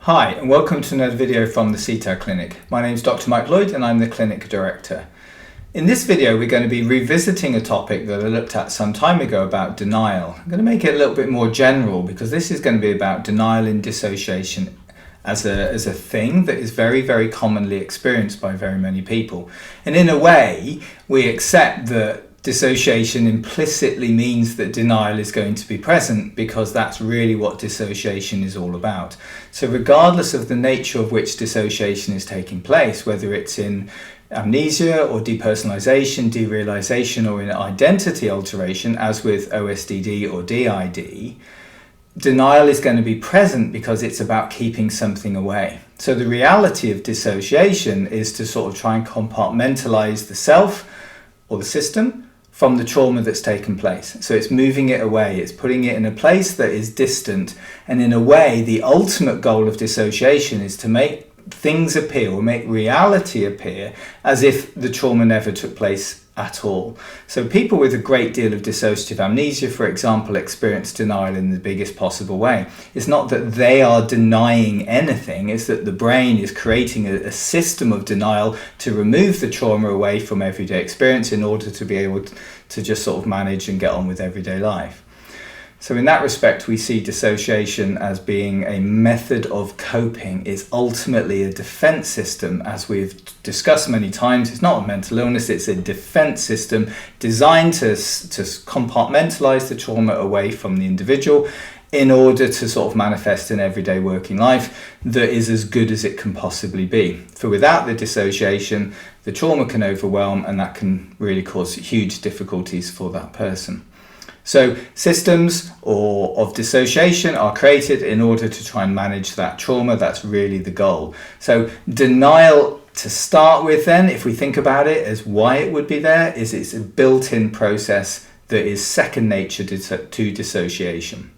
Hi and welcome to another video from the CTAD Clinic. My name is Dr. Mike Lloyd and I'm the Clinic Director. In this video we're going to be revisiting a topic that I looked at some time ago about denial. I'm going to make it a little bit more general because this is going to be about denial in dissociation as a thing that is very, very commonly experienced by very many people. And in a way we accept that dissociation implicitly means that denial is going to be present because that's really what dissociation is all about. So regardless of the nature of which dissociation is taking place, whether it's in amnesia or depersonalization, derealization, or in identity alteration, as with OSDD or DID, denial is going to be present because it's about keeping something away. So the reality of dissociation is to sort of try and compartmentalize the self or the system from the trauma that's taken place. So it's moving it away, it's putting it in a place that is distant, and in a way the ultimate goal of dissociation is to make things appear or make reality appear as if the trauma never took place at all. So people with a great deal of dissociative amnesia, for example, experience denial in the biggest possible way. It's not that they are denying anything, it's that the brain is creating a system of denial to remove the trauma away from everyday experience in order to be able to just sort of manage and get on with everyday life. So in that respect, we see dissociation as being a method of coping. It's ultimately a defense system, as we've discussed many times. It's not a mental illness, it's a defense system designed to compartmentalize the trauma away from the individual in order to sort of manifest an everyday working life that is as good as it can possibly be. For without the dissociation, the trauma can overwhelm, and that can really cause huge difficulties for that person. So systems of dissociation are created in order to try and manage that trauma. That's really the goal. So denial, to start with then, if we think about it as why it would be there, is it's a built-in process that is second nature to dissociation.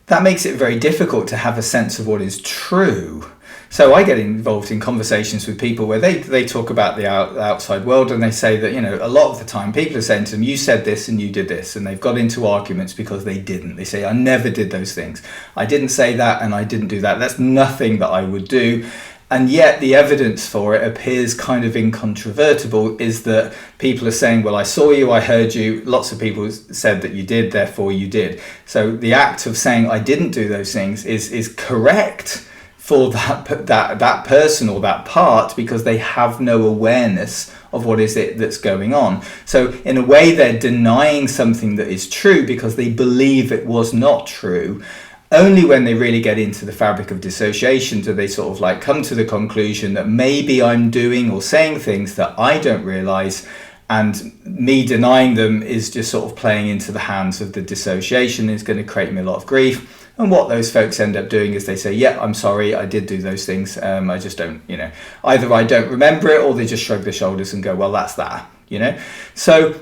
That makes it very difficult to have a sense of what is true. So I get involved in conversations with people where they talk about the outside world, and they say that, you know, a lot of the time people are saying to them, you said this and you did this, and they've got into arguments because they didn't. They say, I never did those things. I didn't say that and I didn't do that. That's nothing that I would do. And yet the evidence for it appears kind of incontrovertible, is that people are saying, well, I saw you, I heard you, lots of people said that you did, therefore you did. So the act of saying I didn't do those things is correct for that person or that part, because they have no awareness of what is it that's going on. So in a way they're denying something that is true because they believe it was not true. Only when they really get into the fabric of dissociation do they sort of like come to the conclusion that maybe I'm doing or saying things that I don't realize, and me denying them is just sort of playing into the hands of the dissociation. It's going to create me a lot of grief. And what those folks end up doing is they say, yeah, I'm sorry, I did do those things. I just don't, either I don't remember it, or they just shrug their shoulders and go, well, that's that, So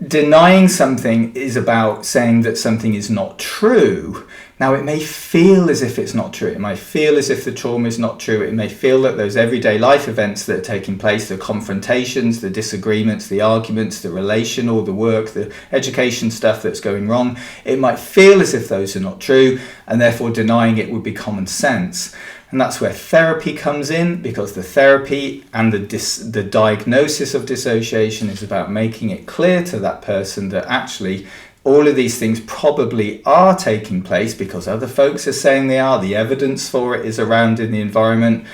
denying something is about saying that something is not true. Now, it may feel as if it's not true. It might feel as if the trauma is not true. It may feel that those everyday life events that are taking place, the confrontations, the disagreements, the arguments, the relational, the work, the education stuff that's going wrong, it might feel as if those are not true, and therefore denying it would be common sense. And that's where therapy comes in, because the therapy and the diagnosis of dissociation is about making it clear to that person that actually all of these things probably are taking place because other folks are saying they are. The evidence for it is around in the environment.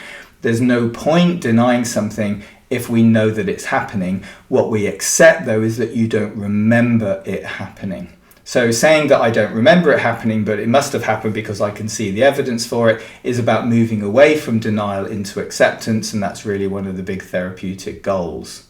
There's no point denying something if we know that it's happening. What we accept, though, is that you don't remember it happening. So saying that I don't remember it happening, but it must have happened because I can see the evidence for it, is about moving away from denial into acceptance, and that's really one of the big therapeutic goals.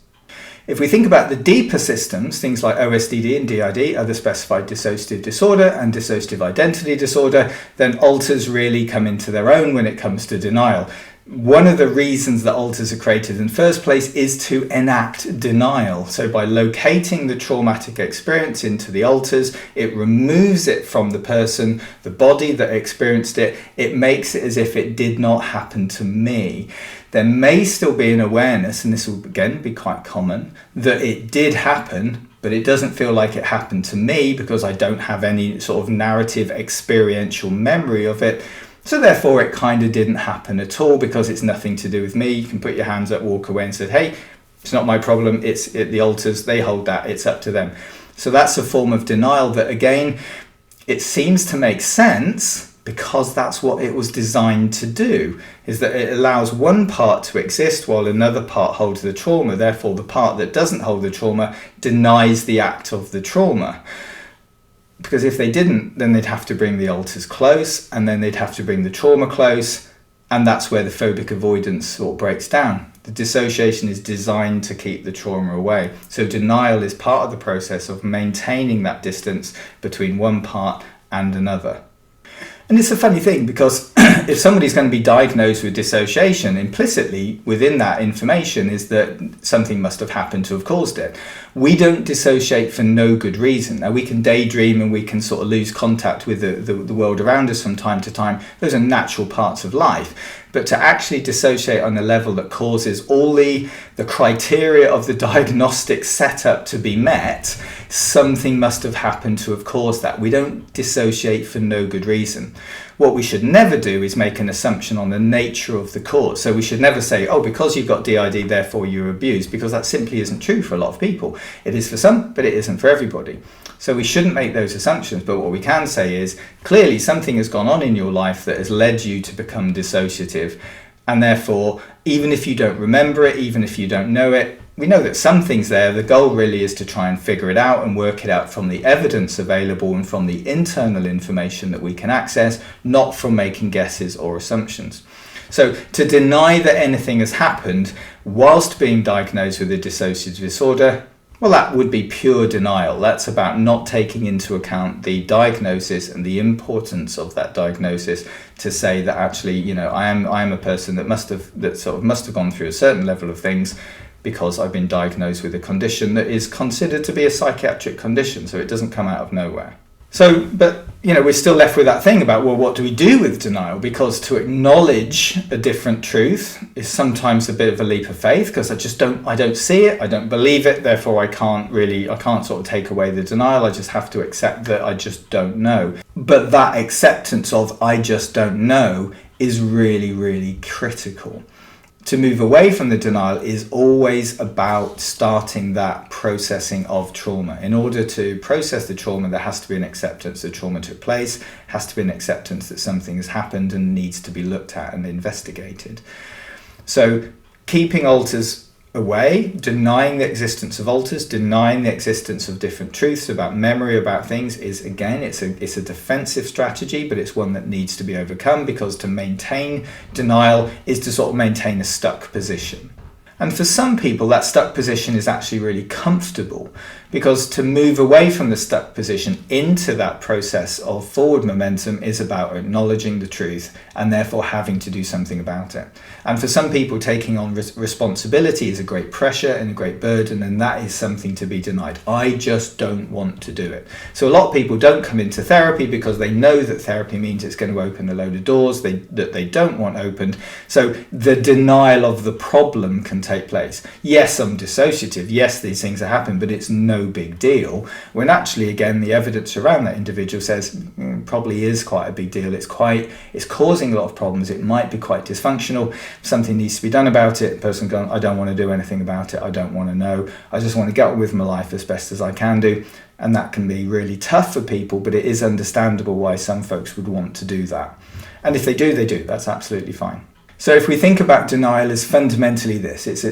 If we think about the deeper systems, things like OSDD and DID, Other Specified Dissociative Disorder, and Dissociative Identity Disorder, then alters really come into their own when it comes to denial. One of the reasons that alters are created in the first place is to enact denial. So by locating the traumatic experience into the alters, it removes it from the person, the body that experienced it. It makes it as if it did not happen to me. There may still be an awareness, and this will again be quite common, that it did happen, but it doesn't feel like it happened to me because I don't have any sort of narrative experiential memory of it. So therefore it kind of didn't happen at all because it's nothing to do with me. You can put your hands up, walk away and say, hey, it's not my problem, the alters, they hold that, it's up to them. So that's a form of denial that, again, it seems to make sense because that's what it was designed to do, is that it allows one part to exist while another part holds the trauma. Therefore, the part that doesn't hold the trauma denies the act of the trauma. Because if they didn't, then they'd have to bring the alters close, and then they'd have to bring the trauma close, and that's where the phobic avoidance sort of breaks down. The dissociation is designed to keep the trauma away. So denial is part of the process of maintaining that distance between one part and another. And it's a funny thing because if somebody's going to be diagnosed with dissociation, implicitly within that information is that something must have happened to have caused it. We don't dissociate for no good reason. Now, we can daydream and we can sort of lose contact with the world around us from time to time. Those are natural parts of life. But to actually dissociate on a level that causes all the criteria of the diagnostic setup to be met, something must have happened to have caused that. We don't dissociate for no good reason. What we should never do is make an assumption on the nature of the cause. So we should never say, oh, because you've got DID, therefore you're abused, because that simply isn't true for a lot of people. It is for some, but it isn't for everybody. So we shouldn't make those assumptions. But what we can say is, clearly something has gone on in your life that has led you to become dissociative. And therefore, even if you don't remember it, even if you don't know it, we know that something's there. The goal really is to try and figure it out and work it out from the evidence available and from the internal information that we can access, not from making guesses or assumptions. So to deny that anything has happened whilst being diagnosed with a dissociative disorder, well, that would be pure denial. That's about not taking into account the diagnosis and the importance of that diagnosis to say that actually, I am a person that must have gone through a certain level of things because I've been diagnosed with a condition that is considered to be a psychiatric condition, so it doesn't come out of nowhere. So, but, we're still left with that thing about, well, what do we do with denial? Because to acknowledge a different truth is sometimes a bit of a leap of faith, because I don't see it, I don't believe it, therefore I can't sort of take away the denial, I just have to accept that I just don't know. But that acceptance of I just don't know is really, really critical. To move away from the denial is always about starting that processing of trauma. In order to process the trauma, there has to be an acceptance that trauma took place, has to be an acceptance that something has happened and needs to be looked at and investigated. So keeping alters away, denying the existence of alters, denying the existence of different truths about memory, about things is, again, it's a defensive strategy, but it's one that needs to be overcome, because to maintain denial is to sort of maintain a stuck position. And for some people, that stuck position is actually really comfortable, because to move away from the stuck position into that process of forward momentum is about acknowledging the truth and therefore having to do something about it. And for some people, taking on responsibility is a great pressure and a great burden, and that is something to be denied. I just don't want to do it. So a lot of people don't come into therapy because they know that therapy means it's going to open a load of doors that they don't want opened. So the denial of the problem can take place. Yes, I'm dissociative. Yes, these things are happening, but it's no big deal. When actually, again, the evidence around that individual says probably is quite a big deal. It's causing a lot of problems. It might be quite dysfunctional. Something needs to be done about it. The person going, I don't want to do anything about it. I don't want to know. I just want to get on with my life as best as I can do. And that can be really tough for people, but it is understandable why some folks would want to do that. And if they do, they do. That's absolutely fine. So if we think about denial as fundamentally this, it's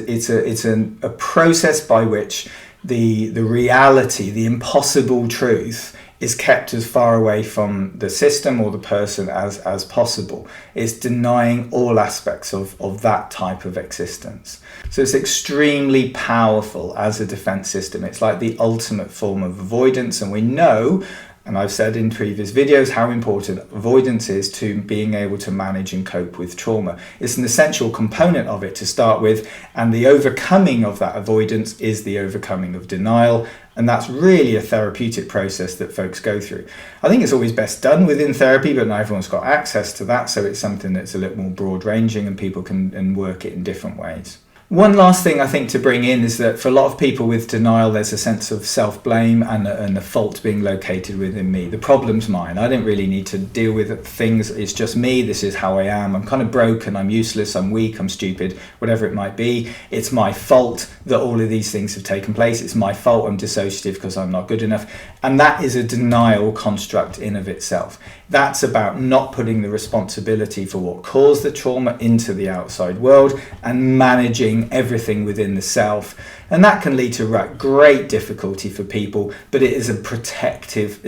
a process by which the reality, the impossible truth, is kept as far away from the system or the person as possible. It's denying all aspects of that type of existence. So it's extremely powerful as a defense system. It's like the ultimate form of avoidance, and we know, and I've said in previous videos, how important avoidance is to being able to manage and cope with trauma. It's an essential component of it to start with, and the overcoming of that avoidance is the overcoming of denial, and that's really a therapeutic process that folks go through. I think it's always best done within therapy, but not everyone's got access to that, so it's something that's a little more broad-ranging and people can work it in different ways. One last thing I think to bring in is that for a lot of people with denial, there's a sense of self-blame and the fault being located within me. The problem's mine. I don't really need to deal with things. It's just me. This is how I am. I'm kind of broken. I'm useless. I'm weak. I'm stupid, whatever it might be. It's my fault that all of these things have taken place. It's my fault I'm dissociative because I'm not good enough. And that is a denial construct in of itself. That's about not putting the responsibility for what caused the trauma into the outside world and managing everything within the self. And that can lead to great difficulty for people, but it is a protective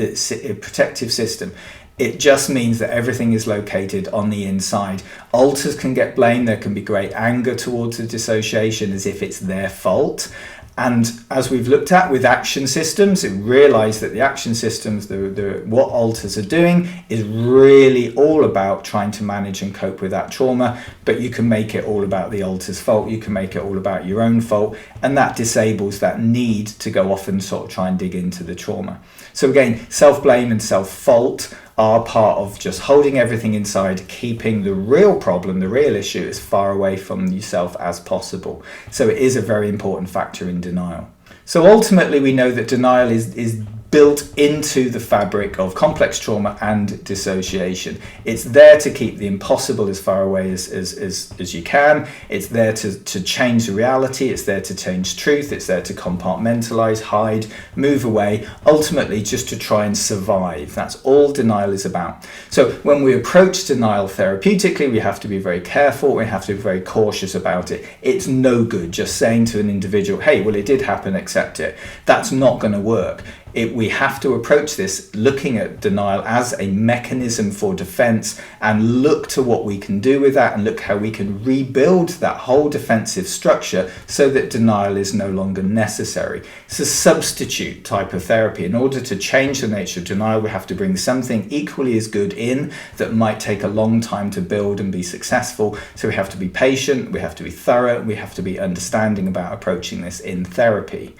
system. It just means that everything is located on the inside. Alters can get blamed. There can be great anger towards the dissociation as if it's their fault. And as we've looked at with action systems, we realise that the action systems, what alters are doing is really all about trying to manage and cope with that trauma. But you can make it all about the alter's fault. You can make it all about your own fault. And that disables that need to go off and sort of try and dig into the trauma. So again, self-blame and self-fault are part of just holding everything inside, keeping the real problem, the real issue, as far away from yourself as possible. So it is a very important factor in denial. So ultimately, we know that denial is built into the fabric of complex trauma and dissociation. It's there to keep the impossible as far away as you can. It's there to change the reality. It's there to change truth. It's there to compartmentalize, hide, move away, ultimately just to try and survive. That's all denial is about. So when we approach denial therapeutically, we have to be very careful. We have to be very cautious about it. It's no good just saying to an individual, hey, well, it did happen, accept it. That's not going to work. We have to approach this looking at denial as a mechanism for defense and look to what we can do with that and look how we can rebuild that whole defensive structure so that denial is no longer necessary. It's a substitute type of therapy. In order to change the nature of denial, we have to bring something equally as good in that might take a long time to build and be successful. So we have to be patient, we have to be thorough, we have to be understanding about approaching this in therapy.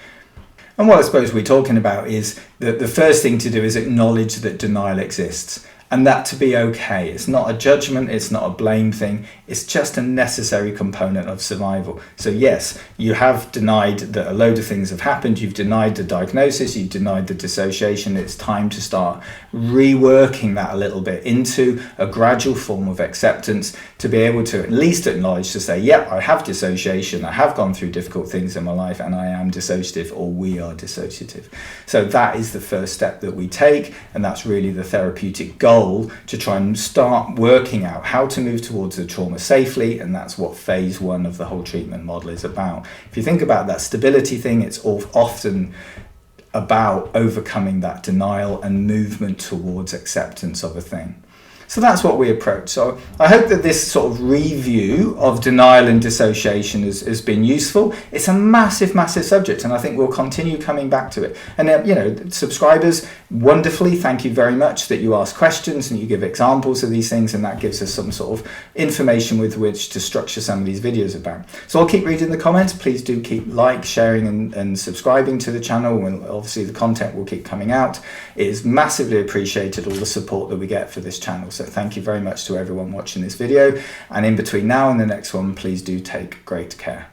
And what I suppose we're talking about is that the first thing to do is acknowledge that denial exists. And that to be okay. It's not a judgment, it's not a blame thing, it's just a necessary component of survival. So yes, you have denied that a load of things have happened, you've denied the diagnosis, you've denied the dissociation. It's time to start reworking that a little bit into a gradual form of acceptance to be able to at least acknowledge, to say, yeah, I have dissociation, I have gone through difficult things in my life and I am dissociative, or we are dissociative. So that is the first step that we take, and that's really the therapeutic goal, to try and start working out how to move towards the trauma safely, and that's what phase one of the whole treatment model is about. If you think about that stability thing, it's often about overcoming that denial and movement towards acceptance of a thing. So that's what we approach. So I hope that this sort of review of denial and dissociation has been useful. It's a massive, massive subject, and I think we'll continue coming back to it. And subscribers, wonderfully, thank you very much that you ask questions and you give examples of these things, and that gives us some sort of information with which to structure some of these videos about. So I'll keep reading the comments. Please do keep sharing and subscribing to the channel, and obviously the content will keep coming out. It is massively appreciated, all the support that we get for this channel. So thank you very much to everyone watching this video, and in between now and the next one, please do take great care.